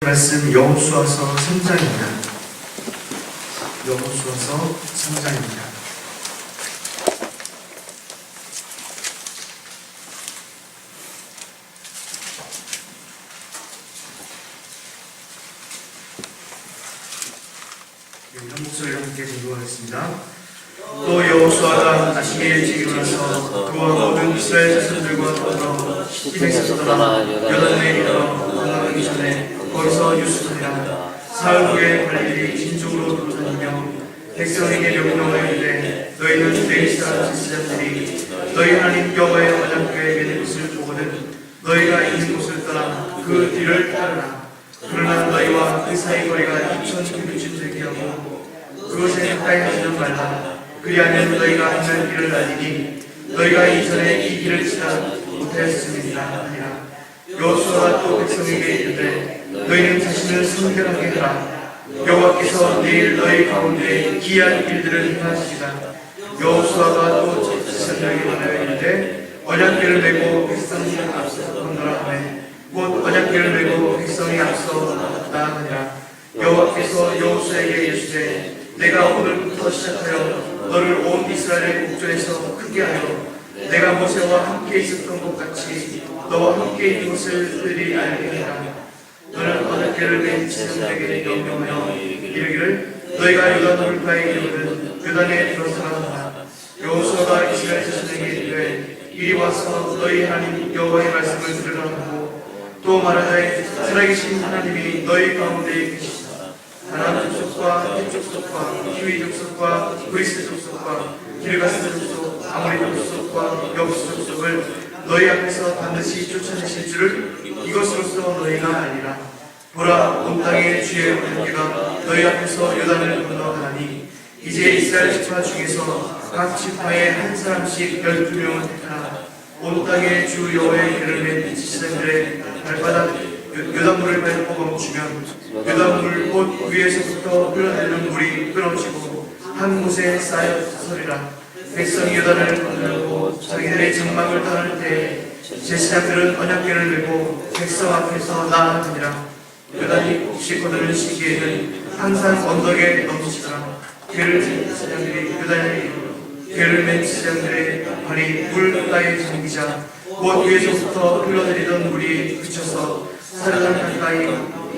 말씀 여호수아서 3장입니다. 여호수아서 3장입니다. 한 목소리로 함께 공부하겠습니다. 또 여호수아가 아침에 일찍 일어나서 그와 모든 이스라엘 자손들과 더불어 시내에서 떠나 요단에 이르러 건너가기 전에 거기서 유숙하니라. 사흘 후에 관리들이 진중으로 돌아다니며 백성에게 명령하여 이르되 너희는 레위 사람 제사장들이 너희 하나님 여호와의 언약궤에 매는 곳을 보거든 너희가 있는 곳을 떠나 그 뒤를 따르라. 그러나 너희와 그 사이 거리가 2,000규빗쯤 되게 하고 그것에 가까이 하지는 말라. 그리하면 너희가 하는 일을 알리니 너희가 이전에 이 길을 지나 못하였음이니라 하니라. 여호수아가 또 백성에게 이르되 너희는 자신을 성결하게 하라. 여호와께서 내일 너희 가운데 기이한 일들을 행하시리라. 여호수아가 또 제사장들에게 말하여 이르되 언약궤를 메고 백성이 앞서 건너라 하매 곧 언약궤를 메고 백성이 앞서 나아가니라. 여호와께서 여호수아에게 이르시되 내가 오늘부터 시작하여 너를 온 이스라엘의 목전에서 크게 하여 내가 모세와 함께 있었던 것 같이 너와 함께 있는 것을 그들이 알게 하라. 너는 언약궤를 맨 제사장에게 명령하여 이르기를 너희가 요단 물가에 이르거든 요단에 들어서라 하라. 여호수아가 이스라엘 자손에게 이르되 이리 와서 너희 하나님 여호와의 말씀을 들으라 하고 또 말하되 살아계신 하나님이 너희 가운데 계시다. 가나안 족속과 헷 족속과 히위 족속과 그리스 족속과 길가스 족속 아모리 족속과 여부스 족속을 너희 앞에서 반드시 쫓아내실 줄을 이것으로써 너희가 알리라. 보라, 온 땅의 주의 언약궤가 너희 앞에서 요단을 건너가니 이제 이스라엘 지파 중에서 각 지파에 한 사람씩 12명을 택하라. 온 땅의 주 여호와의 궤를 맨 제사장들의 발바닥 요단물을 밟고 멈추면 요단물 곧 위에서부터 흘러내리는 물이 끊어지고 한 곳에 쌓여 서리라. 백성이 요단을 건너고 자기들의 장막을 떠날 때 제사장들은 언약궤를 메고 백성 앞에서 나아가니라. 요단이 혹시 거두는 시기에는 항상 언덕에 넘치더라. 궤를 맨 제사장들이 요단에 궤를 맨 제사장들의 발이 물가에 잠기자 곧 위에서부터 흘러내리던 물이 그쳐서 사르단 가까이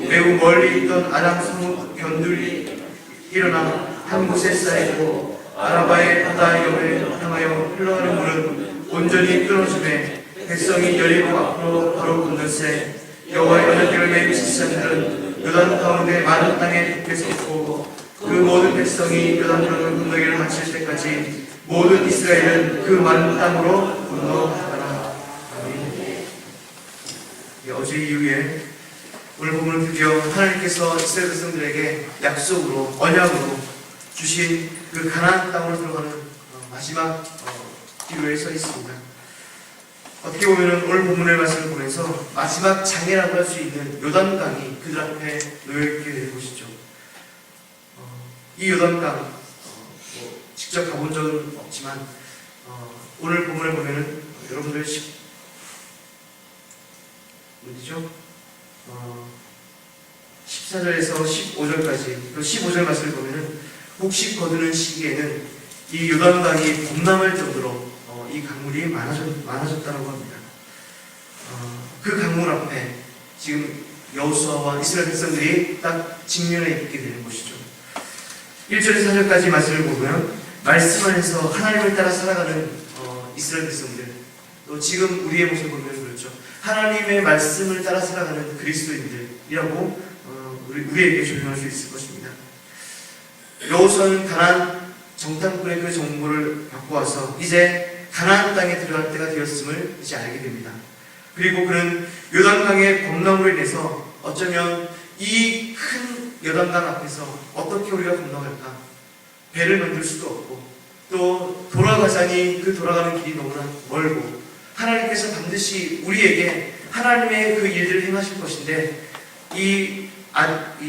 매우 멀리 있던 아람 성읍 견들이 일어나 한 곳에 쌓이고 아라바의 바다 옆에 향하여 흘러가는 물은 온전히 끊어지매 백성이 여리고 앞으로 바로 건너세 여호와의 언약궤를 맨 제사장들은 요단 가운데 많은 땅에 덮여 섰고 그 모든 백성이 요단강을 건너기를 마칠 때까지 모든 이스라엘은 그 많은 땅으로 건너가더라. 어제 이후에 오늘 보면 드디어 하나님께서 이스라엘 백성들에게 약속으로 언약으로 주신 그 가나안 땅으로 들어가는 마지막 기로에 서 있습니다. 어떻게 보면 오늘 본문의 말씀을 보면서 마지막 장애라고 할 수 있는 요단강이 그들 앞에 놓여있게 된 것이죠. 이 요단강 직접 가본 적은 없지만 오늘 본문을 보면은 여러분들 어디죠? 14절에서 15절까지 그 15절 말씀을 보면은 혹시 거두는 시기에는 이 요단강이 범람할 정도로 이 강물이 많아졌다고 합니다. 그 강물 앞에 지금 여호수아와 이스라엘 백성들이 딱 직면해 있게 되는 것이죠. 1절에서 4절까지 말씀을 보면 말씀 안에서 하나님을 따라 살아가는 이스라엘 백성들 또 지금 우리의 모습을 보면 그렇죠. 하나님의 말씀을 따라 살아가는 그리스도인들이라고 우리에게 조명할 수 있을 것입니다. 여호수아는 가나안 정탐꾼의 그 정보를 갖고 와서 이제 가나안 땅에 들어갈 때가 되었음을 이제 알게 됩니다. 그리고 그는 요단강의 범람으로 인해서 어쩌면 이 큰 요단강 앞에서 어떻게 우리가 건너갈까? 배를 만들 수도 없고 또 돌아가자니 그 돌아가는 길이 너무나 멀고 하나님께서 반드시 우리에게 하나님의 그 일들을 행하실 것인데 이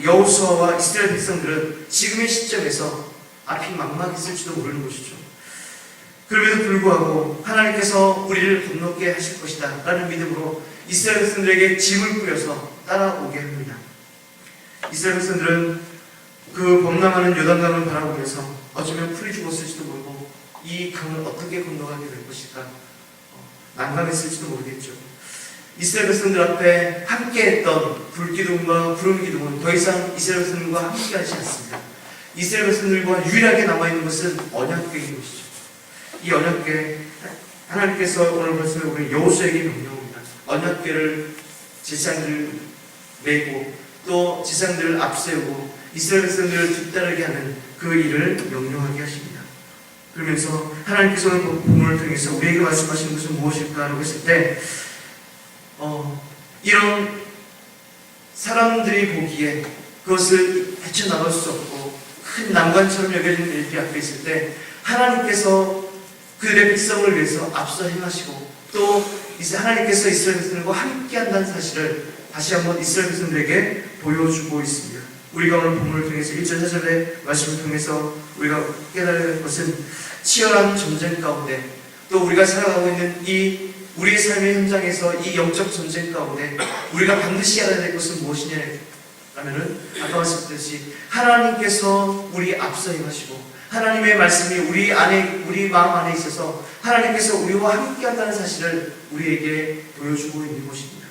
여호수아와 이스라엘 백성들은 지금의 시점에서 앞이 막막했을지도 모르는 것이죠. 그럼에도 불구하고 하나님께서 우리를 건너게 하실 것이다 라는 믿음으로 이스라엘 백성들에게 짐을 뿌려서 따라오게 합니다. 이스라엘 백성들은 그 범람하는 요단강을 바라보면서 어쩌면 풀이 죽었을지도 모르고 이 강을 어떻게 건너가게 될 것일까 난감했을지도 모르겠죠. 이스라엘 백성들 앞에 함께했던 불기둥과 구름기둥은 더 이상 이스라엘 백성들과 함께하지 않습니다. 이스라엘 백성들과 유일하게 남아있는 것은 언약궤인 것이죠. 이 언약궤, 하나님께서 오늘 말씀에 우리 여호수아에게 명령합니다. 언약궤를 제사장들 메고 또 제사장들을 앞세우고 이스라엘 백성들을 뒤따르게 하는 그 일을 명령하게 하십니다. 그러면서 하나님께서 오늘 본문을 통해서 우리에게 말씀하신 것은 무엇일까라고 했을 때 이런 사람들이 보기에 그것을 헤쳐나갈 수 없고 큰 난관처럼 여겨지는 일들이 앞에 있을 때 하나님께서 그들의 백성을 위해서 앞서 행하시고 또 이제 하나님께서 이스라엘 백성들과 함께한다는 사실을 다시 한번 이스라엘 백성들에게 보여주고 있습니다. 우리가 오늘 본문을 통해서 1절 4절의 말씀을 통해서 우리가 깨달아야 할 것은 치열한 전쟁 가운데 또 우리가 살아가고 있는 이 우리의 삶의 현장에서 이 영적 전쟁 가운데 우리가 반드시 알아야 될 것은 무엇이냐 라면은 아까 말씀드렸듯이 하나님께서 우리 앞서 행하시고 하나님의 말씀이 우리 마음 안에 있어서 하나님께서 우리와 함께한다는 사실을 우리에게 보여주고 있는 것입니다.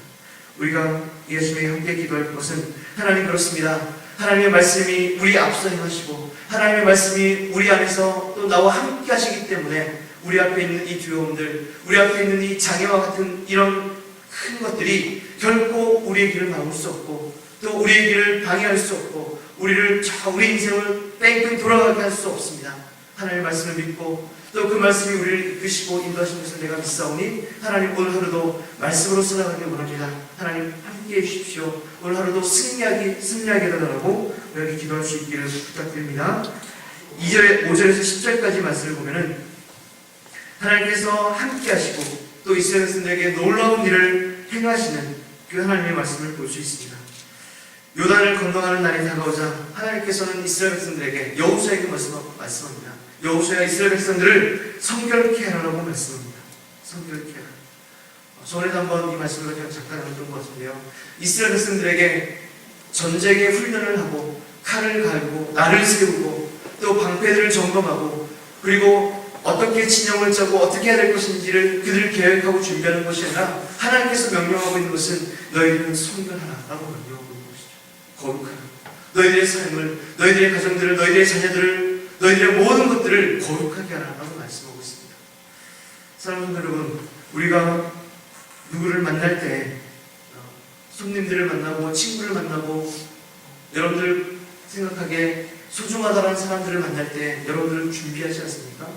우리가 예수님에 함께 기도할 것은 하나님 그렇습니다. 하나님의 말씀이 우리 앞서 행하시고 하나님의 말씀이 우리 안에서 또 나와 함께 하시기 때문에 우리 앞에 있는 이 두려움들, 우리 앞에 있는 이 장애와 같은 이런 큰 것들이 결코 우리의 길을 막을 수 없고 또 우리의 길을 방해할 수 없고 우리 인생을 뺑뺑 돌아가게 할 수 없습니다. 하나님의 말씀을 믿고 또 그 말씀이 우리를 이끄시고 인도하신 것을 내가 믿사오니 하나님 오늘 하루도 말씀으로 살아가길 원합니다. 하나님 함께해 주십시오. 오늘 하루도 승리하게 달라고 우리에게 기도할 수 있기를 부탁드립니다. 5절에서 10절까지 말씀을 보면은 하나님께서 함께 하시고 또 이스라엘 백성들에게 놀라운 일을 행하시는 그 하나님의 말씀을 볼 수 있습니다. 요단을 건너가는 날이 다가오자 하나님께서는 이스라엘 백성들에게 여호수아에게 말씀합니다. 여호수아가 이스라엘 백성들을 성결케 하라고 말씀합니다. 성결케 하라. 전에도 한번 이 말씀을 그냥 잠깐 나눴던 것 같은데요. 이스라엘 백성들에게 전쟁의 훈련을 하고 칼을 갈고 날을 세우고 또 방패들을 점검하고 그리고 어떻게 진영을 짜고 어떻게 해야 될 것인지를 그들을 계획하고 준비하는 것이 아니라 하나님께서 명령하고 있는 것은 너희들은 성결하라 라고 명령하고 있는 것이죠. 거룩하라. 너희들의 삶을, 너희들의 가정들을, 너희들의 자녀들을, 너희들의 모든 것들을 거룩하게 하라 라고 말씀하고 있습니다. 사랑하는 여러분, 우리가 누구를 만날 때 손님들을 만나고 친구를 만나고 여러분들 생각하기에 소중하다는 사람들을 만날 때 여러분들은 준비하지 않습니까?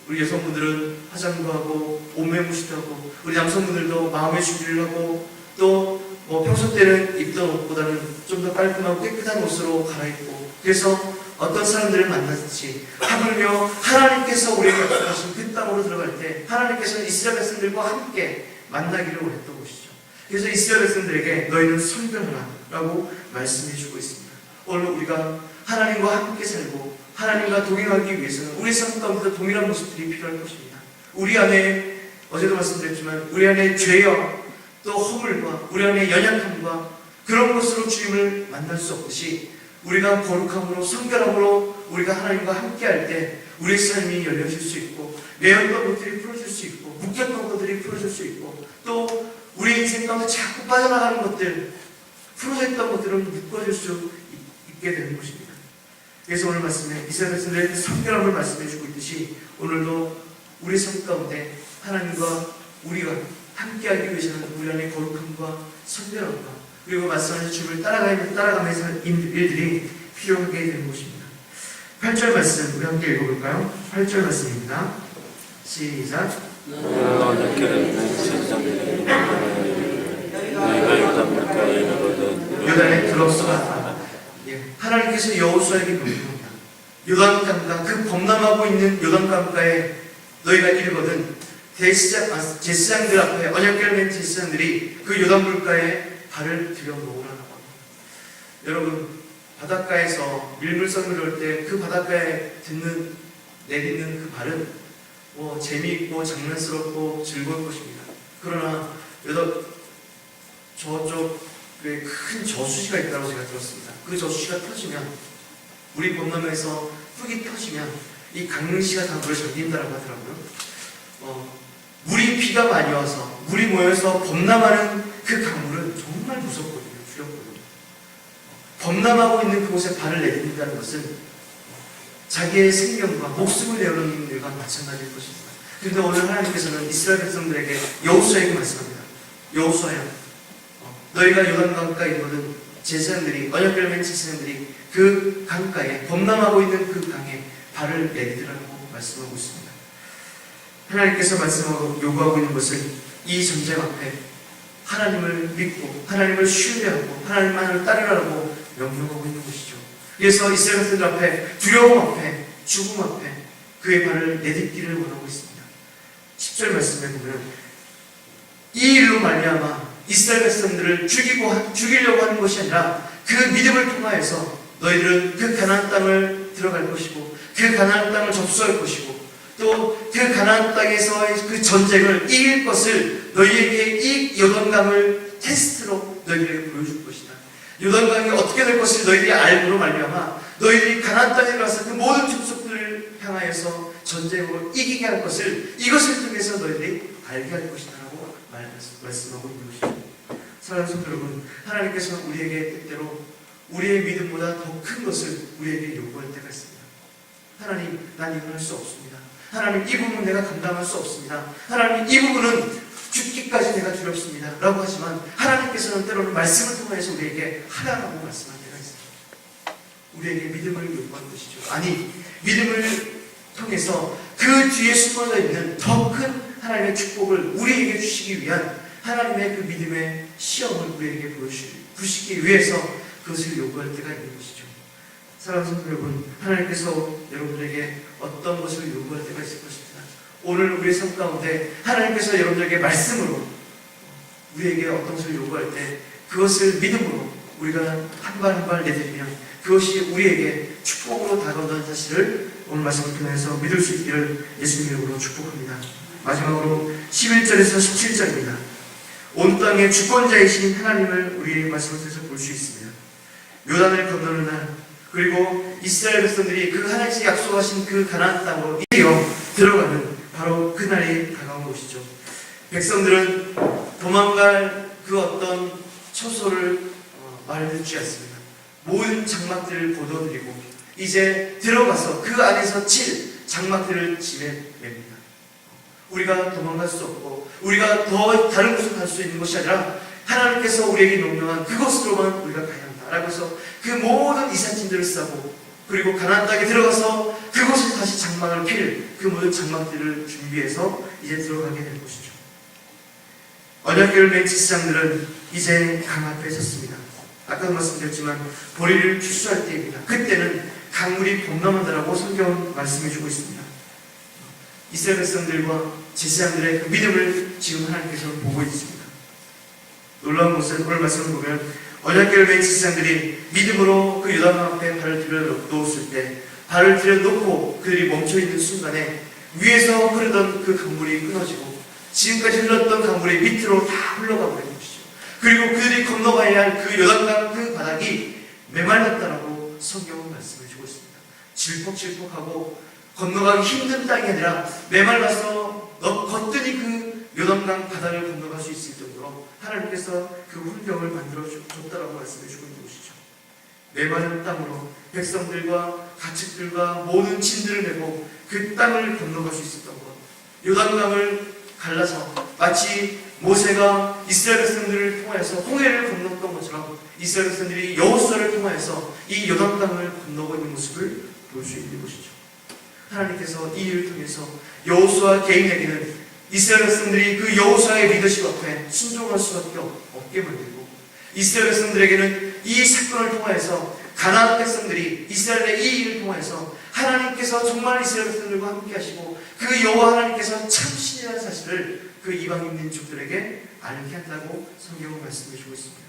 우리 여성분들은 화장도 하고 옷매무시도 하고 우리 남성분들도 마음의 준비를 하고 또 평소 때는 입던 옷보다는 좀 더 깔끔하고 깨끗한 옷으로 갈아입고 그래서 어떤 사람들을 만났지 하물며 하나님께서 우리에게 약속하신 그 땅으로 들어갈 때 하나님께서는 이스라엘 백성들과 함께 만나기를 원했던 것이죠. 그래서 이스라엘 백성들에게 너희는 성결하라 라고 말씀해주고 있습니다. 오늘 우리가 하나님과 함께 살고 하나님과 동행하기 위해서는 우리 삶 가운데서 동일한 모습들이 필요할 것입니다. 우리 안에 어제도 말씀드렸지만 우리 안에 죄와 또 허물과 우리 안에 연약함과 그런 것으로 주님을 만날 수 없듯이 우리가 거룩함으로 성결함으로 우리가 하나님과 함께할 때 우리의 삶이 열려질 수 있고 매였던 것들이 풀어질 수 있고 묶였던 것들이 풀어질 수 있고 또 우리 인생 가운데 자꾸 빠져나가는 것들 풀어져 있던 것들은 묶어질 수 있게 되는 것입니다. 그래서 오늘 말씀에 이스라엘 백성들의 성결함을 말씀해주고 있듯이 오늘도 우리 삶 가운데 하나님과 우리가 함께하기 위해서는 우리 안에 거룩함과 성결함과 그리고 말씀하신 주님을 따라가면서 하는 일들이 필요하게 되는 것입니다. 8절 말씀 우리 함께 읽어볼까요? 8절 말씀입니다. 시작. 요단에 들어서라. 하나님께서 여호수아에게 명령합니다. 요단강가 그 범람하고 있는 요단강가에 너희가 이르거든 제사장들 앞에 언약궤를 맨 제사장들이 그 요단물가에 발을 들여놓으라고 합니다. 여러분 바닷가에서 밀물선을 넣을 때 그 바닷가에 내딛는 그 발은 재미있고 장난스럽고 즐거울 것입니다. 그러나 저쪽 큰 저수지가 있다고 제가 들었습니다. 그 저수지가 터지면, 우리 범람에서 흙이 터지면 이 강릉시가 다 물에 잠긴다고 하더라고요. 물이 비가 많이 와서 물이 모여서 범람하는 그 강물은 정말 무섭거든요. 두렵거든요. 범람하고 있는 그곳에 발을 내딛는다는 것은 자기의 생명과 목숨을 내어놓는 일과 마찬가지일 것입니다. 그런데 오늘 하나님께서는 이스라엘 백성들에게 여호수아에게 말씀합니다. 여호수아야, 너희가 요단강 가까이 있거든 제사장들이, 언약궤를 맨 제사장들이 그 강가에 범람하고 있는 그 강에 발을 내딛으라고 말씀하고 있습니다. 하나님께서 말씀하고 요구하고 있는 것은 이 전쟁 앞에 하나님을 믿고 하나님을 신뢰하고 하나님만을 따르라고 명령하고 있는 것이죠. 그래서 이스라엘 백성들 앞에 두려움 앞에 죽음 앞에 그의 발을 내딛기를 원하고 있습니다. 10절 말씀에 보면 이 일로 말미암아 이스라엘 백성들을 죽이려고 하는 것이 아니라 그 믿음을 통하여서 너희들은 그 가나안 땅을 들어갈 것이고 그 가나안 땅을 접수할 것이고 또 그 가나안 땅에서의 그 전쟁을 이길 것을 너희에게 이 요단강을 테스트로 너희에게 보여줄 것이다. 요단강이 어떻게 될 것을 너희들이 알므로 말미암아 너희들이 가나안 땅에 가서 그 모든 족속들을 향하여서 전쟁으로 이기게 할 것을 이것을 통해서 너희들이 알게 할 것이다라고 말씀하고 있는 것이죠. 사랑하는 성도 여러분, 하나님께서는 우리에게 때때로 우리의 믿음보다 더 큰 것을 우리에게 요구할 때가 있습니다. 하나님, 난 이걸 할 수 없습니다. 하나님, 이 부분은 내가 감당할 수 없습니다. 하나님, 이 부분은 죽기까지 내가 두렵습니다. 라고 하지만 하나님께서는 때로는 말씀을 통해서 우리에게 하라라고 말씀할 때가 있습니다. 우리에게 믿음을 요구하는 것이죠. 아니, 믿음을 통해서 그 뒤에 숨어져 있는 더 큰 하나님의 축복을 우리에게 주시기 위한 하나님의 그 믿음의 시험을 우리에게 부시기 위해서 그것을 요구할 때가 있는 것이죠. 사랑하는 성도 여러분, 하나님께서 여러분들에게 어떤 것을 요구할 때가 있을 것입니다. 오늘 우리의 삶 가운데 하나님께서 여러분들에게 말씀으로 우리에게 어떤 것을 요구할 때 그것을 믿음으로 우리가 한 발 한 발 내딛으면 그것이 우리에게 축복으로 다가온다는 사실을 오늘 말씀을 통해서 믿을 수 있기를 예수님 이름으로 축복합니다. 마지막으로 11절에서 17절입니다. 온 땅의 주권자이신 하나님을 우리의 말씀을 통해서 볼 수 있습니다. 요단을 건너는 날, 그리고 이스라엘 백성들이 그 하나님께서 약속하신 그 가나안 땅으로 이어 들어가는 바로 그날이 다가온 것이죠. 백성들은 도망갈 그 어떤 처소를 말을 듣지 않습니다. 모든 장막들을 거둬들이고 이제 들어가서 그 안에서 칠 장막들을 집에 맵니다. 우리가 도망갈 수 없고 우리가 더 다른 곳으로 갈 수 있는 것이 아니라 하나님께서 우리에게 명령한 그곳으로만 우리가 가야 한다라고 해서 그 모든 이삿짐들을 싸고 그리고 가나안 땅에 들어가서 그곳에 다시 장막을 필 그 모든 장막들을 준비해서 이제 들어가게 될 것이죠. 언약궤를 맨 제사장들은 이제 강 앞에 섰습니다. 아까도 말씀드렸지만 보리를 추수할 때입니다. 그때는 강물이 범람한다라고 성경은 말씀해주고 있습니다. 이스라엘 백성들과 제사장들의 그 믿음을 지금 하나님께서는 보고 있습니다. 놀라운 것은 오늘 말씀을 보면 언약궤를 맨 제사장들이 믿음으로 그 요단강 앞에 발을 들여놓았을 때 발을 들여놓고 그들이 멈춰있는 순간에 위에서 흐르던 그 강물이 끊어지고 지금까지 흘렀던 강물이 밑으로 다 흘러가 버린 것이죠. 그리고 그들이 건너가야 할 그 요단강 그 바닥이 메말랐다라고 성경은 말씀해주고 있습니다. 질퍽질퍽하고 건너가기 힘든 땅이 아니라 메말라서 거뜬히 그 요단강 바다를 건너갈 수 있을 정도로 하나님께서 그 환경을 만들어줬다라고 말씀해주고 있는 것이죠. 메마른 땅으로 백성들과 가축들과 모든 짐들을 메고 그 땅을 건너갈 수 있었던 것, 요단강을 갈라서 마치 모세가 이스라엘 백성들을 통하여서 홍해를 건넜던 것처럼 이스라엘 백성들이 여호수아를 통하여서 이 요단강을 건너고 있는 모습을 볼 수 있는 것이죠. 하나님께서 이 일을 통해서 여호수아 개인에게는 이스라엘 백성들이 그 여호수아의 리더십 앞에 순종할 수밖에 없게 만들고 이스라엘 백성들에게는 이 사건을 통하여서 가나안 백성들이 이스라엘의 이 일을 통해서 하나님께서 정말 이스라엘 백성들과 함께 하시고 그 여호와 하나님께서 참 신이라는 사실을 그 이방인 민족들에게 알게 한다고 성경은 말씀해주고 있습니다.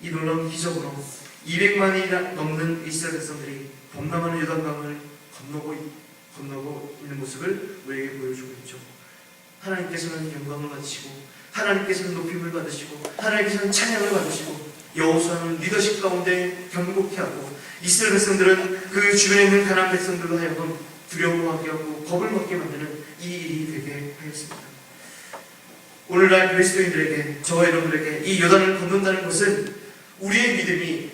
이 놀라운 기적으로 200만이 넘는 이스라엘 백성들이 범람하는 요단강을 건너고 있는 모습을 우리에게 보여주고 있죠. 하나님께서는 영광을 받으시고 하나님께서는 높임을 받으시고 하나님께서는 찬양을 받으시고 여호수아는 리더십 가운데 경고케 하고 이스라엘 백성들은 그 주변에 있는 가나안 백성들로 하여금 두려워하게 하고 겁을 먹게 만드는 이 일이 되게 하였습니다. 오늘날 그리스도인들에게, 저와 여러분들에게 이 요단을 건넌다는 것은 우리의 믿음이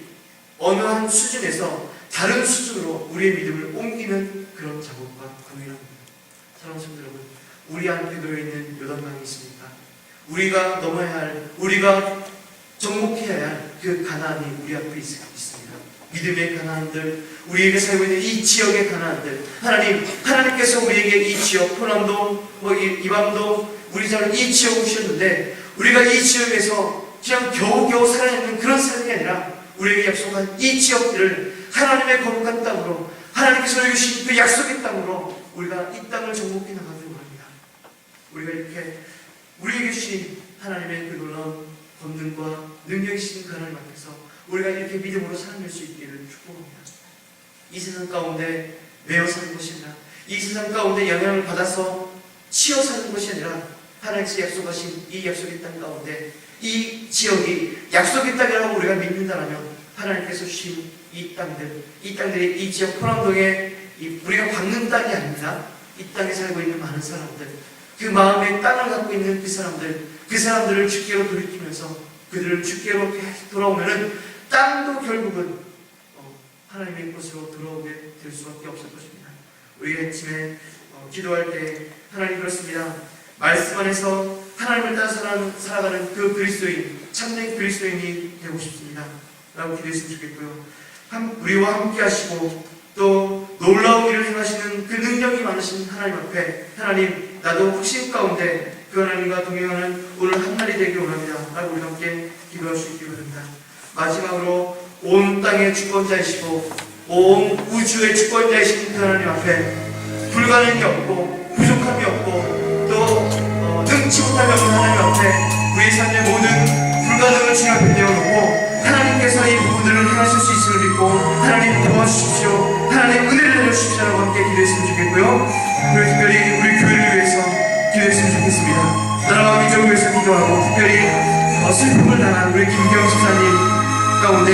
어느 한 수준에서 다른 수준으로 우리의 믿음을 옮기는 그런 작업과 동일합니다. 사랑하는 성도 여러분, 우리 안에 놓여있는 요단강이 있습니까? 우리가 넘어야 할, 우리가 정복해야 할 그 가나안이 우리 앞에 있습니다. 믿음의 가나안들, 우리에게 살고 있는 이 지역의 가나안들, 하나님께서 우리에게 이 지역, 호남도, 이방도, 우리 자는 이 지역을 주셨는데, 우리가 이 지역에서 그냥 겨우겨우 살아있는 그런 삶이 아니라, 우리에게 약속한 이 지역들을 하나님의 거룩한 땅으로, 하나님께서 주신 그 약속의 땅으로 우리가 이 땅을 정복해 나가기를 원합니다. 우리가 이렇게 우리에게 주신 하나님의 그 놀라운 권능과 능력이 주신 하나님 앞에서 우리가 이렇게 믿음으로 살아낼 수 있기를 축복합니다. 이 세상 가운데 매어 사는 것이 아니라, 이 세상 가운데 영향을 받아서 치여 사는 것이 아니라, 하나님께서 약속하신 이 약속의 땅 가운데 이 지역이 약속의 땅이라고 우리가 믿는다면, 하나님께서 주신 이 땅들이 이 지역 포남동에 우리가 받는 땅이 아닙니다. 이 땅에 살고 있는 많은 사람들, 그 마음에 땅을 갖고 있는 그 사람들을 주께로 돌이키면서 그들을 주께로 돌아오면은 땅도 결국은 하나님의 것으로 돌아오게 될 수밖에 없을 것입니다. 우리가 아침에 기도할 때, 하나님 그렇습니다. 말씀 안에서 하나님을 따라 살아가는 그 그리스도인, 참된 그리스도인이 되고 싶습니다 라고 기도했으면 좋겠고요. 우리와 함께 하시고 또 놀라운 일을 행하시는 그 능력이 많으신 하나님 앞에, 하나님 나도 확신 가운데 그 하나님과 동행하는 오늘 한 날이 되길 원합니다 라고 우리 함께 기도할 수 있기 바랍니다. 마지막으로 온 땅의 주권자이시고 온 우주의 주권자이신 그 하나님 앞에 불가능이 없고 부족함이 없고 또 능치 못함이 없는 하나님 앞에 우리 삶의 모든 불가능을 주님 앞에 내어놓고, 하나님께서 이 부분들을 행하실 수 있음을 믿고 하나님 도와주십시오, 하나님 은혜를 내려주십시오라고 함께 기도했으면 좋겠고요. 그리고 특별히 우리 교회를 위해서 기도했으면 좋겠습니다. 나라와 민족을 위해서 기도하고, 특별히 슬픔을 당한 우리 김경 집사님 가운데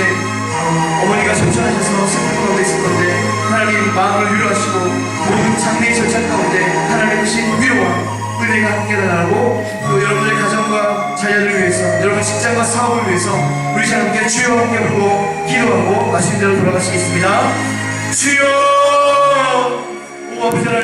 어머니가 전천하셔서 슬픔 가운데 있을 건데, 하나님 마음을 위로하시고 모든 장례의 절차 가운데 하나님 주신 위로와 은혜가 함께 나가고, 또 여러분의 가정과 자녀들을 위해서, 여러분 직장과 사업을 위해서 우리 자 함께 주여 함께 부르고 기도하고 말씀대로 돌아가시겠습니다. 주여! 오 아버지 하나님,